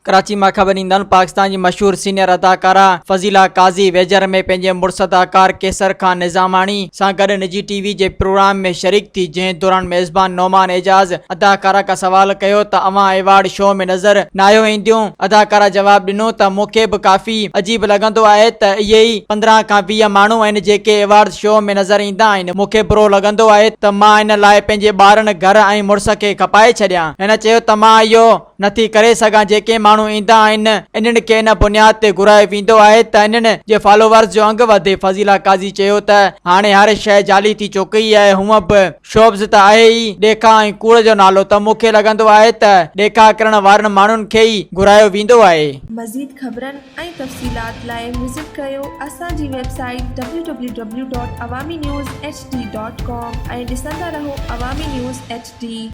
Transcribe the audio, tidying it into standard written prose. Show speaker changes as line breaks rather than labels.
कराची मां ख़बर ईंदड़ पाकिस्तान जी मशहूर सीनियर अदाकारा फज़ीला काज़ी वेझर में पंहिंजे मुड़ुस अदाकार केसर खान निज़ामाणी सां गॾु निजी टीवी जे प्रोग्राम में शरीक थी, जंहिं दौरान मेज़बान नौमान एजाज़ अदाकारा का सवाल कयो त अवां अवार्ड शो में नज़र न आयो ईंदियूं। अदाकारा जवाब ॾिनो त मूंखे बि काफ़ी अजीब लॻंदो आहे त इहे ई 15 खां 20 माण्हू आहिनि जेके अवार्ड शो में नज़र ईंदा आहिनि। मूंखे बुरो लॻंदो आहे त मां इन लाइ पंहिंजे ॿारनि, घर ऐं मुड़ुस खे खपाए छॾियां। हिन चयो त मां इहो नथी करे सघां। जेके माण्हू ईंदा आहिनि इन्हनि खे इन बुनियाद ते घुरायो वेंदो आहे त इन्हनि जे फॉलोवर्स जो अंग वधे। फज़ीला काज़ी चयो त हाणे हर शइ जाली थी चुकी आहे। हूअं बि शोब्स त आहे ई ॾेखा ऐं कूड़ जो नालो, त मूंखे लॻंदो आहे त ॾेखा करण वारनि माण्हुनि खे ई घुरायो वेंदो आहे।
मज़ीद ख़बरनि ऐं तफ़सीलात लाइ विज़िट कयो असांजी वेबसाइट www.awamiNewsHD.com ऐं ॾिसंदा रहो अवामी न्यूज़ HD।